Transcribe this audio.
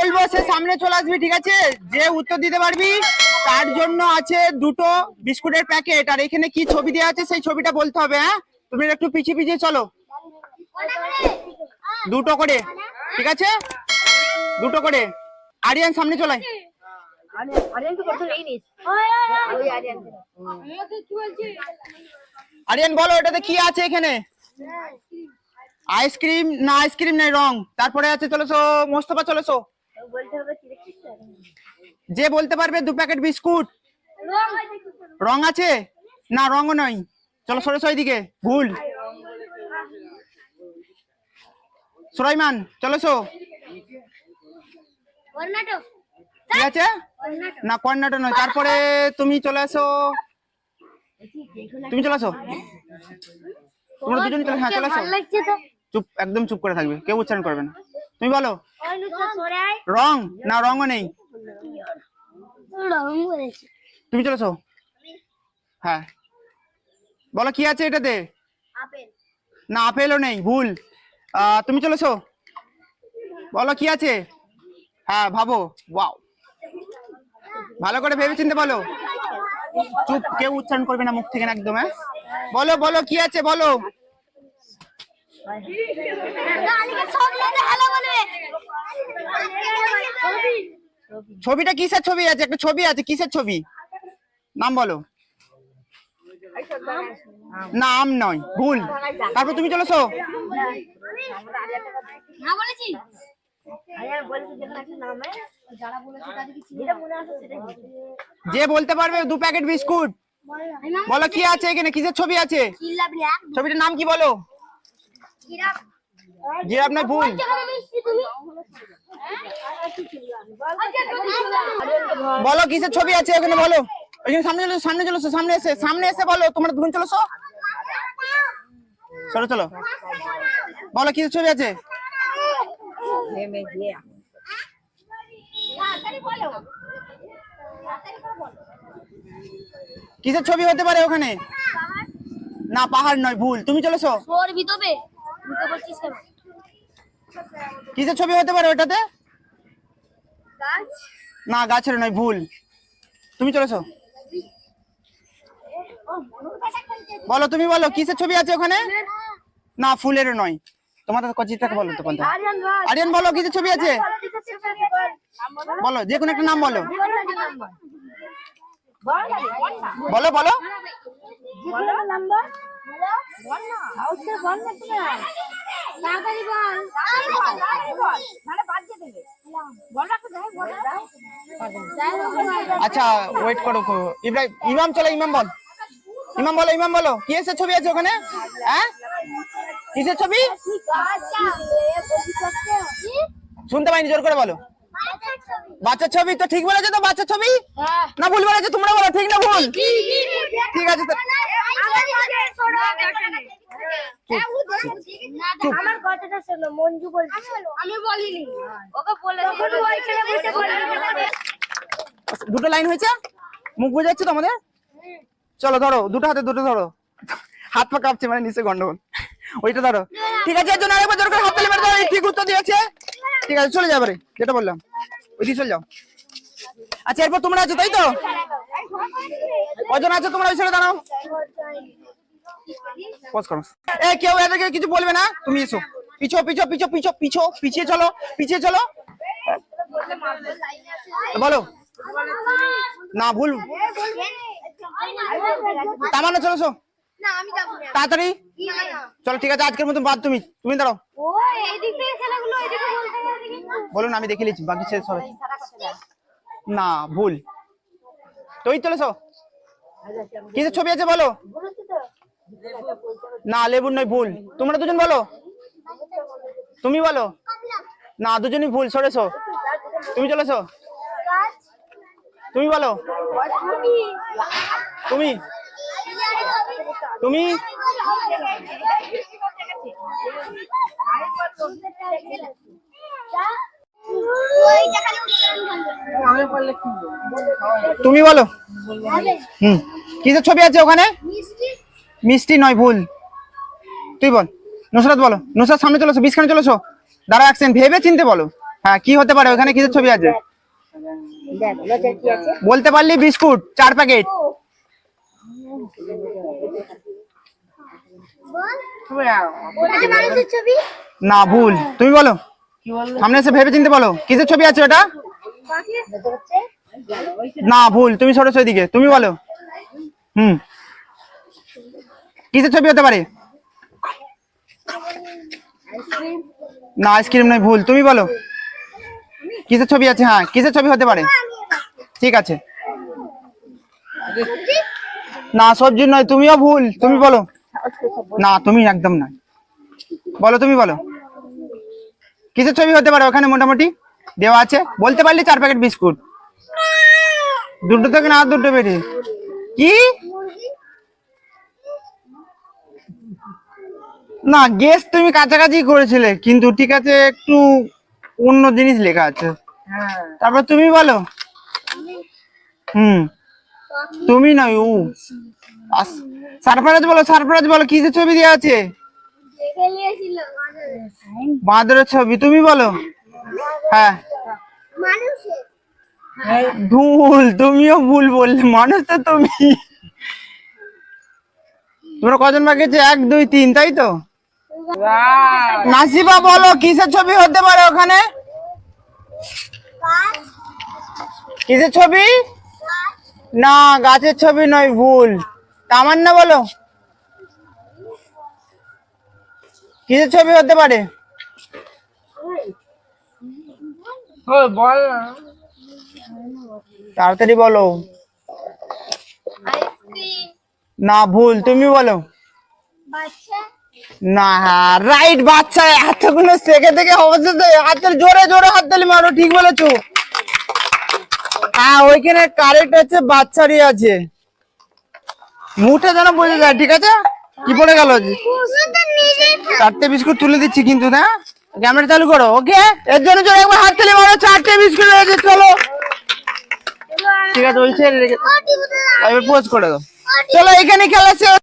বলবো সে সামনে চলে আসবি, ঠিক আছে? যে উত্তর দিতে পারবি তার জন্য আছে দুটো বিস্কুটের প্যাকেট, আর এখানে কি ছবি দেওয়া আছে সেই ছবিটা বলতে হবে। হ্যাঁ, তুমি একটু পিছিয়ে পিছিয়ে চলো, দুটো করে, ঠিক আছে? দুটো করে। আরিয়ান সামনে চলে আয়। আরিয়ান বলো এটাতে কি আছে এখানে? আইসক্রিম না, আইসক্রিম নেই, রং। তারপরে আছে, চলেছো মোস্তফা, চলেছো। যে বলতে পারবে দু প্যাকেট বিস্কুট। রং আছে না, রঙও নয়। চলো সরেছো ওইদিকে, ভুল। সুলাইমান চলেছো, ঠিক আছে? না, কর্ণাটক নয়। তারপরে তুমি চলে আসো, তুমি চলে আসো, তোমরা দুজন চলে। হ্যাঁ চলে আসো। চুপ, একদম চুপ করে থাকবে, কেউ উচ্চারণ করবে না। তুমি বলো রং না, রঙও নেই। তুমি চলেছো। হ্যাঁ বলো কি আছে এটাতে? না, আপেলও নেই, ভুল। তুমি চলেছো, বলো কি আছে? হ্যাঁ ভাবো, ওয়াও, ভালো করে ভেবে চিনতে বলো। চুপ, কেউ উচ্চারণ করবে না মুখ থেকে না, একদম। হ্যাঁ বলো বলো কি আছে, বলো। ছবিটা কিসের ছবি আছে? একটা ছবি আছে, কিসের ছবি? নাম বলো। না, আম নয়, ভুল। তারপর তুমি চলেছো। যে বলতে পারবে দু প্যাকেট বিস্কুট, বলো কি আছে এখানে, কিসের ছবি আছে? ছবিটার নাম কি বলো? জিরাফ নয়, ভুল। বলো কিসের ছবি আছে ওখানে, বলো। ওইখানে সামনে চলো, সামনে চলো, সামনে এসে বলো। তোমরা দুজন চলো, চলো চলো, বলো কিসের ছবি আছে? কিসের ছবি হতে পারে ওখানে? না, পাহাড় নয়, ভুল। তুমি চলেছো। কিসের ছবি হতে পারে ওটাতে? না, গাছের নয়, ভুল। তুমি চলেছো। বলো, তুমি বলো কিসের ছবি আছে ওখানে? না, ফুলেরও নয়। তোমাদের কচিটাকে বলো তো, কোনটা? আরিয়ান বলো কিসের ছবি আছে? বলো, যে কোনো একটা নাম বলো। বলো বলো, আচ্ছা ওয়েট করো। ইব্রাহিম, ইমাম চলো, ইমাম বল। ইমাম বলো, ইমাম বলো কিসের ছবি আছে ওখানে? হ্যাঁ, কিসের ছবি? শুনতে পাইনি, জোর করে বলো। বাচ্চার ছবি। তো ঠিক বলেছো তো, বাচ্চার ছবি না ভুল বলেছো? তোমরা বলো ঠিক না ভুল। ঠিক আছে, আমার কথাটা শোনো, মঞ্জু বলছে, আমি বলিনি, ওকে বলে দুটো লাইন হয়েছে, মুখ বুঝে যাচ্ছে তো আমাদের। চলো ধরো, দুটো হাতে দুটো ধরো। হাত পা কাঁপছে, মানে নিচে গন্ডগোল। ওইটা ধরো, ঠিক আছে? এর জন্য আরেকবার জোর করে হাত তালি মেরে দাও। ঠিক উত্তর দিয়েছে, ঠিক আছে, চলে যাবে। যেটা বললাম ওইদিকে চলে যাও। আচ্ছা, এরপর তোমরা আছো, তাই তো? কজন আছো তোমরা? ওই ছেড়ে দাঁড়াও, পজ করো। কেউ এদেরকে কিছু বলবে না, তুমি এসো। পিছো পিছো পিছো পিছো পিছো, পিছিয়ে চলো, পিছিয়ে চলো। বলো না, ভুল। তামান্না চলেছো, তাড়াতাড়ি চলো। ঠিক আছে, আজকের মতো বাদ। তুমি দাঁড়াও। বলুন, আমি দেখে নিচ্ছি, বাকি শেষ হবে। না, ভুল। তুই চলেছো। কিসের ছবি আছে বলো? না, লেবুর নয়, ভুল। তোমরা দুজন বলো। তুমি বলো। না, দুজনই ভুল, সরেছো। তুমি চলেছো। তুমি বলো। তুমি তুমি তুমি বলো। কিসের ছবি আছে ওখানে? মিষ্টি নয়, ভুল। তুই বল। নুসরাত বলো। নুসরাত সামনে চলেছো, বিছখানে চলেছো। দাঁড়া, অ্যাকশন, ভেবে চিনতে বলো। হ্যাঁ, কি হতে পারে? ওখানে কিসের ছবি আছে? দেখ লজের কি আছে? বলতে পারলি বিস্কুট 4 প্যাকেট। ওটা মানুষের ছবি? না, ভুল। তুমি বলো, সামনে এসে ভেবে চিন্তে বলো কিসের ছবি আছে ওটা? না, ভুল। তুমি সরো সেদিকে, তুমি বলো। কিসের ছবি হতে পারে? না, আইসক্রিম নয়, ভুল। তুমি বলো কিসের ছবি আছে? হ্যাঁ, কিসের ছবি হতে পারে? ঠিক আছে। না, সবজি নয়, তুমিও ভুল। তুমি বলো। না, তুমি একদম না। বলো, তুমি বলো কিসের ছবি হতে পারে? ওখানে মোটামুটি দেওয়া আছে। বলতে পারলি 4 প্যাকেট বিস্কুট। দুটো থেকে না, দুটো বেরিয়ে কি? না, গেস তুমি কাছাকাছি করেছিলে, কিন্তু ঠিক আছে, একটু অন্য জিনিস লেখা আছে। তারপর তুমি বলো। তুমি নয়, ও। সারপ্রাইজ বলো, সারপ্রাইজ বলো, কিসের ছবি দেওয়া আছে? বাঁদরের ছবি। তুমি বলো। হ্যাঁ, ভুল। তুমিও ভুল বললে। মানুষ তো তুমি। তোমরা কজন বাকি আছে? 1 2 3, তাই তো? নাসিবা বলো কিসের ছবি হতে পারে ওখানে? কিসের ছবি? না, গাছের ছবি নয়, ভুল। তামান্না বলো কিসের ছবি হতে পারে? তাড়াতাড়ি বলো। না, ভুল। তুমি বলো। না, হ্যাঁ, রাইট, বাচ্চা। এতগুলো শেখে থেকে অবস্থা, হাতের জোরে জোরে হাততালি মারো। ঠিক বলেছো। হ্যাঁ, ওইখানে কারেক্ট আছে, বাচ্চারই আছে। মুখটা যেন বোঝা যায়। ঠিক আছে, কি পড়ে গেল? 4টে বিস্কুট তুলে দিচ্ছি কিন্তু। না, ক্যামেরা চালু করো। ওকে, এর জন্য জোরে একবার হাততালি মারো। 4টে বিস্কুট রয়েছে। চলো, ঠিক আছে, ওই ছেড়ে রেখে পোজ করে দাও। চলো, এখানে খেলা শেষ।